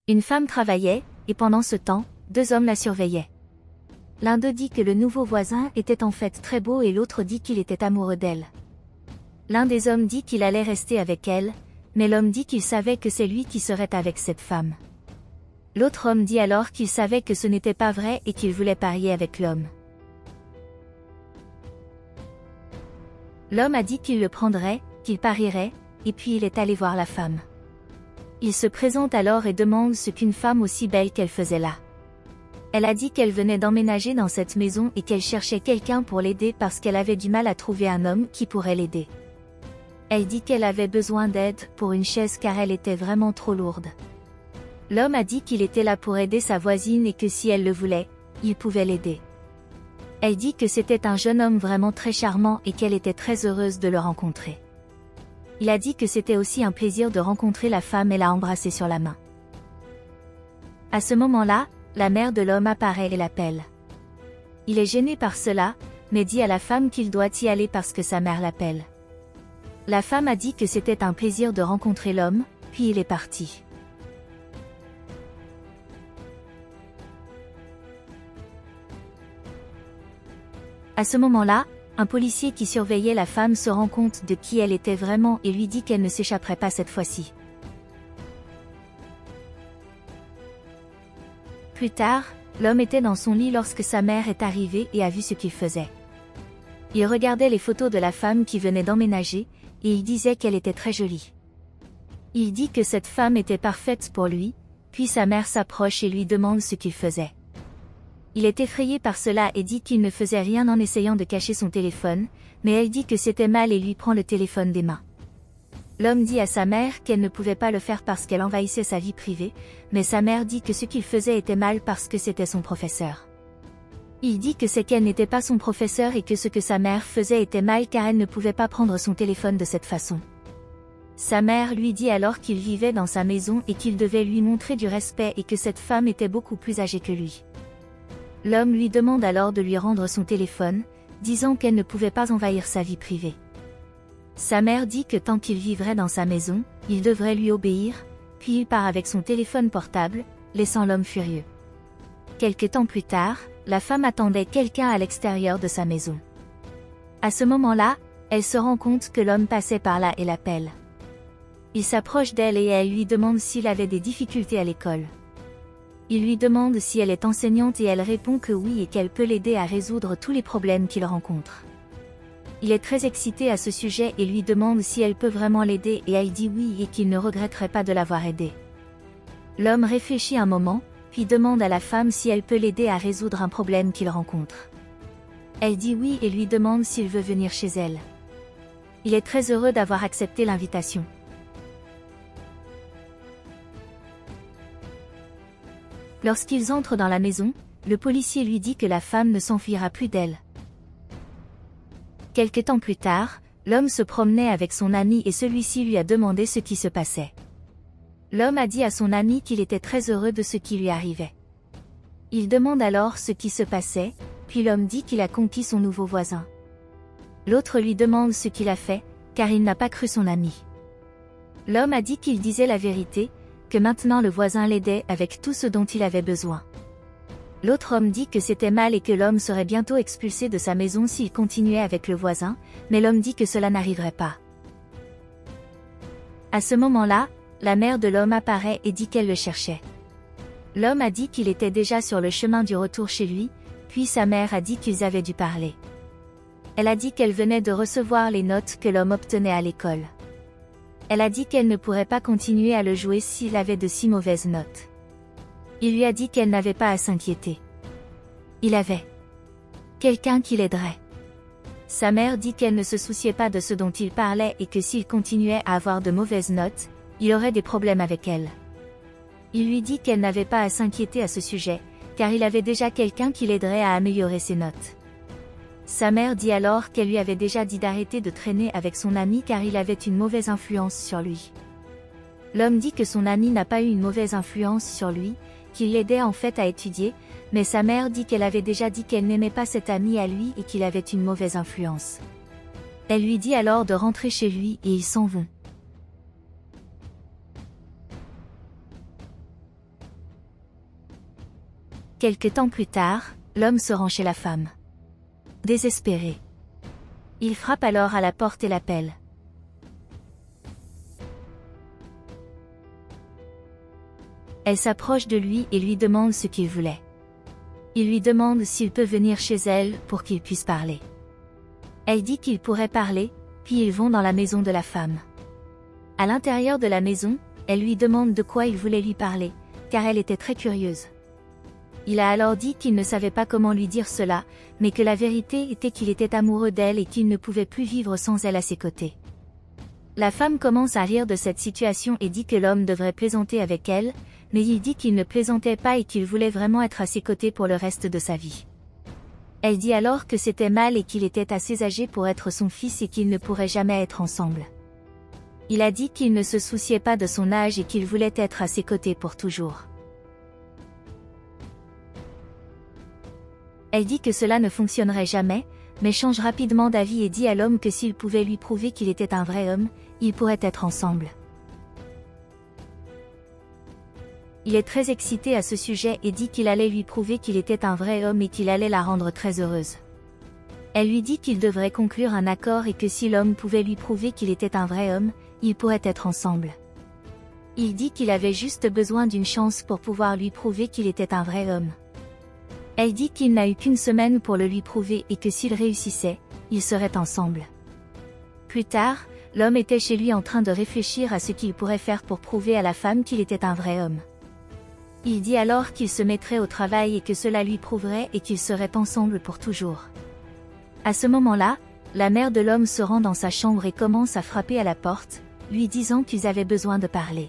Une femme travaillait, et pendant ce temps, deux hommes la surveillaient. L'un d'eux dit que le nouveau voisin était en fait très beau et l'autre dit qu'il était amoureux d'elle. L'un des hommes dit qu'il allait rester avec elle, mais l'homme dit qu'il savait que c'est lui qui serait avec cette femme. L'autre homme dit alors qu'il savait que ce n'était pas vrai et qu'il voulait parier avec l'homme. L'homme a dit qu'il le prendrait, qu'il parierait, et puis il est allé voir la femme. Il se présente alors et demande ce qu'une femme aussi belle qu'elle faisait là. Elle a dit qu'elle venait d'emménager dans cette maison et qu'elle cherchait quelqu'un pour l'aider parce qu'elle avait du mal à trouver un homme qui pourrait l'aider. Elle dit qu'elle avait besoin d'aide pour une chaise car elle était vraiment trop lourde. L'homme a dit qu'il était là pour aider sa voisine et que si elle le voulait, il pouvait l'aider. Elle dit que c'était un jeune homme vraiment très charmant et qu'elle était très heureuse de le rencontrer. Il a dit que c'était aussi un plaisir de rencontrer la femme et l'a embrassée sur la main. À ce moment-là, la mère de l'homme apparaît et l'appelle. Il est gêné par cela, mais dit à la femme qu'il doit y aller parce que sa mère l'appelle. La femme a dit que c'était un plaisir de rencontrer l'homme, puis il est parti. À ce moment-là, un policier qui surveillait la femme se rend compte de qui elle était vraiment et lui dit qu'elle ne s'échapperait pas cette fois-ci. Plus tard, l'homme était dans son lit lorsque sa mère est arrivée et a vu ce qu'il faisait. Il regardait les photos de la femme qui venait d'emménager, et il disait qu'elle était très jolie. Il dit que cette femme était parfaite pour lui, puis sa mère s'approche et lui demande ce qu'il faisait. Il est effrayé par cela et dit qu'il ne faisait rien en essayant de cacher son téléphone, mais elle dit que c'était mal et lui prend le téléphone des mains. L'homme dit à sa mère qu'elle ne pouvait pas le faire parce qu'elle envahissait sa vie privée, mais sa mère dit que ce qu'il faisait était mal parce que c'était son professeur. Il dit que c'est qu'elle n'était pas son professeur et que ce que sa mère faisait était mal car elle ne pouvait pas prendre son téléphone de cette façon. Sa mère lui dit alors qu'il vivait dans sa maison et qu'il devait lui montrer du respect et que cette femme était beaucoup plus âgée que lui. L'homme lui demande alors de lui rendre son téléphone, disant qu'elle ne pouvait pas envahir sa vie privée. Sa mère dit que tant qu'il vivrait dans sa maison, il devrait lui obéir, puis il part avec son téléphone portable, laissant l'homme furieux. Quelque temps plus tard, la femme attendait quelqu'un à l'extérieur de sa maison. À ce moment-là, elle se rend compte que l'homme passait par là et l'appelle. Il s'approche d'elle et elle lui demande s'il avait des difficultés à l'école. Il lui demande si elle est enseignante et elle répond que oui et qu'elle peut l'aider à résoudre tous les problèmes qu'il rencontre. Il est très excité à ce sujet et lui demande si elle peut vraiment l'aider et elle dit oui et qu'il ne regretterait pas de l'avoir aidée. L'homme réfléchit un moment, puis demande à la femme si elle peut l'aider à résoudre un problème qu'il rencontre. Elle dit oui et lui demande s'il veut venir chez elle. Il est très heureux d'avoir accepté l'invitation. Lorsqu'ils entrent dans la maison, le policier lui dit que la femme ne s'enfuira plus d'elle. Quelque temps plus tard, l'homme se promenait avec son ami et celui-ci lui a demandé ce qui se passait. L'homme a dit à son ami qu'il était très heureux de ce qui lui arrivait. Il demande alors ce qui se passait, puis l'homme dit qu'il a conquis son nouveau voisin. L'autre lui demande ce qu'il a fait, car il n'a pas cru son ami. L'homme a dit qu'il disait la vérité, que maintenant le voisin l'aidait avec tout ce dont il avait besoin. L'autre homme dit que c'était mal et que l'homme serait bientôt expulsé de sa maison s'il continuait avec le voisin, mais l'homme dit que cela n'arriverait pas. À ce moment-là, la mère de l'homme apparaît et dit qu'elle le cherchait. L'homme a dit qu'il était déjà sur le chemin du retour chez lui, puis sa mère a dit qu'ils avaient dû parler. Elle a dit qu'elle venait de recevoir les notes que l'homme obtenait à l'école. Elle a dit qu'elle ne pourrait pas continuer à le jouer s'il avait de si mauvaises notes. Il lui a dit qu'elle n'avait pas à s'inquiéter. Il avait quelqu'un qui l'aiderait. Sa mère dit qu'elle ne se souciait pas de ce dont il parlait et que s'il continuait à avoir de mauvaises notes, il aurait des problèmes avec elle. Il lui dit qu'elle n'avait pas à s'inquiéter à ce sujet, car il avait déjà quelqu'un qui l'aiderait à améliorer ses notes. Sa mère dit alors qu'elle lui avait déjà dit d'arrêter de traîner avec son ami car il avait une mauvaise influence sur lui. L'homme dit que son ami n'a pas eu une mauvaise influence sur lui, qu'il l'aidait en fait à étudier, mais sa mère dit qu'elle avait déjà dit qu'elle n'aimait pas cet ami à lui et qu'il avait une mauvaise influence. Elle lui dit alors de rentrer chez lui et ils s'en vont. Quelque temps plus tard, l'homme se rend chez la femme. Désespéré. Il frappe alors à la porte et l'appelle. Elle s'approche de lui et lui demande ce qu'il voulait. Il lui demande s'il peut venir chez elle pour qu'ils puissent parler. Elle dit qu'il pourrait parler, puis ils vont dans la maison de la femme. À l'intérieur de la maison, elle lui demande de quoi il voulait lui parler, car elle était très curieuse. Il a alors dit qu'il ne savait pas comment lui dire cela, mais que la vérité était qu'il était amoureux d'elle et qu'il ne pouvait plus vivre sans elle à ses côtés. La femme commence à rire de cette situation et dit que l'homme devrait plaisanter avec elle, mais il dit qu'il ne plaisantait pas et qu'il voulait vraiment être à ses côtés pour le reste de sa vie. Elle dit alors que c'était mal et qu'il était assez âgé pour être son fils et qu'ils ne pourraient jamais être ensemble. Il a dit qu'il ne se souciait pas de son âge et qu'il voulait être à ses côtés pour toujours. Elle dit que cela ne fonctionnerait jamais, mais change rapidement d'avis et dit à l'homme que s'il pouvait lui prouver qu'il était un vrai homme, ils pourraient être ensemble. Il est très excité à ce sujet et dit qu'il allait lui prouver qu'il était un vrai homme et qu'il allait la rendre très heureuse. Elle lui dit qu'il devrait conclure un accord et que si l'homme pouvait lui prouver qu'il était un vrai homme, ils pourraient être ensemble. Il dit qu'il avait juste besoin d'une chance pour pouvoir lui prouver qu'il était un vrai homme. Elle dit qu'il n'a eu qu'une semaine pour le lui prouver et que s'il réussissait, ils seraient ensemble. Plus tard, l'homme était chez lui en train de réfléchir à ce qu'il pourrait faire pour prouver à la femme qu'il était un vrai homme. Il dit alors qu'il se mettrait au travail et que cela lui prouverait et qu'ils seraient ensemble pour toujours. À ce moment-là, la mère de l'homme se rend dans sa chambre et commence à frapper à la porte, lui disant qu'ils avaient besoin de parler.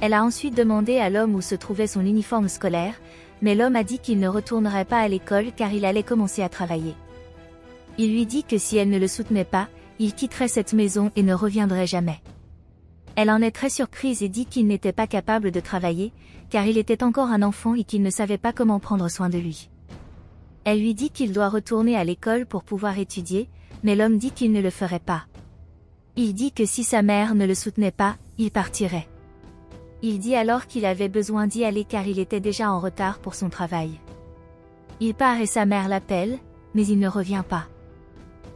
Elle a ensuite demandé à l'homme où se trouvait son uniforme scolaire, mais l'homme a dit qu'il ne retournerait pas à l'école car il allait commencer à travailler. Il lui dit que si elle ne le soutenait pas, il quitterait cette maison et ne reviendrait jamais. Elle en est très surprise et dit qu'il n'était pas capable de travailler, car il était encore un enfant et qu'il ne savait pas comment prendre soin de lui. Elle lui dit qu'il doit retourner à l'école pour pouvoir étudier, mais l'homme dit qu'il ne le ferait pas. Il dit que si sa mère ne le soutenait pas, il partirait. Il dit alors qu'il avait besoin d'y aller car il était déjà en retard pour son travail. Il part et sa mère l'appelle, mais il ne revient pas.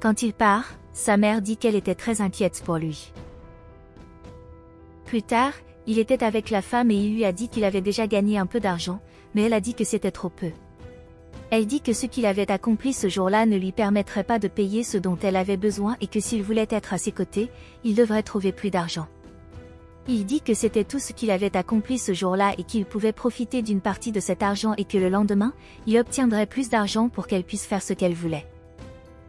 Quand il part, sa mère dit qu'elle était très inquiète pour lui. Plus tard, il était avec la femme et il lui a dit qu'il avait déjà gagné un peu d'argent, mais elle a dit que c'était trop peu. Elle dit que ce qu'il avait accompli ce jour-là ne lui permettrait pas de payer ce dont elle avait besoin et que s'il voulait être à ses côtés, il devrait trouver plus d'argent. Il dit que c'était tout ce qu'il avait accompli ce jour-là et qu'il pouvait profiter d'une partie de cet argent et que le lendemain, il obtiendrait plus d'argent pour qu'elle puisse faire ce qu'elle voulait.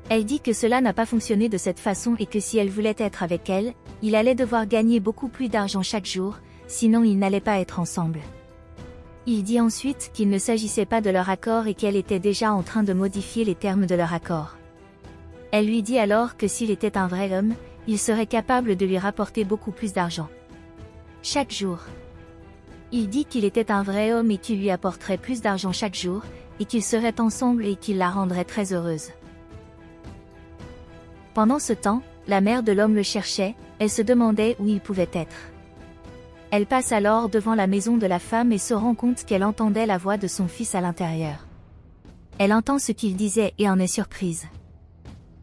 Elle dit que cela n'a pas fonctionné de cette façon et que si elle voulait être avec elle, il allait devoir gagner beaucoup plus d'argent chaque jour, sinon ils n'allaient pas être ensemble. Il dit ensuite qu'il ne s'agissait pas de leur accord et qu'elle était déjà en train de modifier les termes de leur accord. Elle lui dit alors que s'il était un vrai homme, il serait capable de lui rapporter beaucoup plus d'argent. Chaque jour. Il dit qu'il était un vrai homme et qu'il lui apporterait plus d'argent chaque jour, et qu'ils seraient ensemble et qu'il la rendrait très heureuse. Pendant ce temps, la mère de l'homme le cherchait, elle se demandait où il pouvait être. Elle passe alors devant la maison de la femme et se rend compte qu'elle entendait la voix de son fils à l'intérieur. Elle entend ce qu'il disait et en est surprise.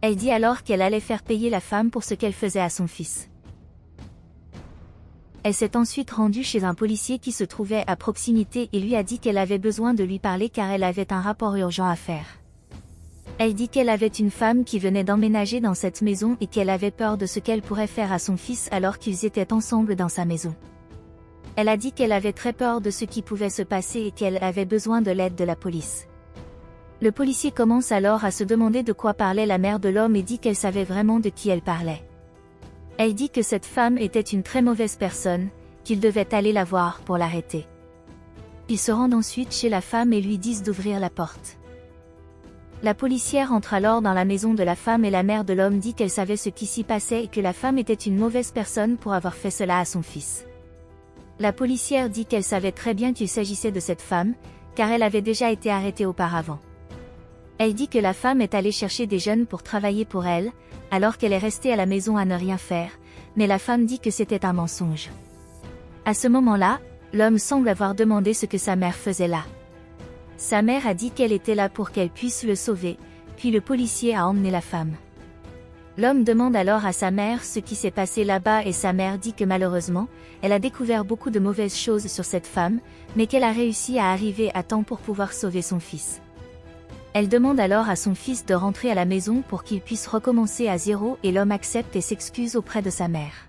Elle dit alors qu'elle allait faire payer la femme pour ce qu'elle faisait à son fils. Elle s'est ensuite rendue chez un policier qui se trouvait à proximité et lui a dit qu'elle avait besoin de lui parler car elle avait un rapport urgent à faire. Elle dit qu'elle avait une femme qui venait d'emménager dans cette maison et qu'elle avait peur de ce qu'elle pourrait faire à son fils alors qu'ils étaient ensemble dans sa maison. Elle a dit qu'elle avait très peur de ce qui pouvait se passer et qu'elle avait besoin de l'aide de la police. Le policier commence alors à se demander de quoi parlait la mère de l'homme et dit qu'elle savait vraiment de qui elle parlait. Elle dit que cette femme était une très mauvaise personne, qu'il devait aller la voir pour l'arrêter. Ils se rendent ensuite chez la femme et lui disent d'ouvrir la porte. La policière entre alors dans la maison de la femme et la mère de l'homme dit qu'elle savait ce qui s'y passait et que la femme était une mauvaise personne pour avoir fait cela à son fils. La policière dit qu'elle savait très bien qu'il s'agissait de cette femme, car elle avait déjà été arrêtée auparavant. Elle dit que la femme est allée chercher des jeunes pour travailler pour elle, alors qu'elle est restée à la maison à ne rien faire, mais la femme dit que c'était un mensonge. À ce moment-là, l'homme semble avoir demandé ce que sa mère faisait là. Sa mère a dit qu'elle était là pour qu'elle puisse le sauver, puis le policier a emmené la femme. L'homme demande alors à sa mère ce qui s'est passé là-bas et sa mère dit que malheureusement, elle a découvert beaucoup de mauvaises choses sur cette femme, mais qu'elle a réussi à arriver à temps pour pouvoir sauver son fils. Elle demande alors à son fils de rentrer à la maison pour qu'il puisse recommencer à zéro et l'homme accepte et s'excuse auprès de sa mère.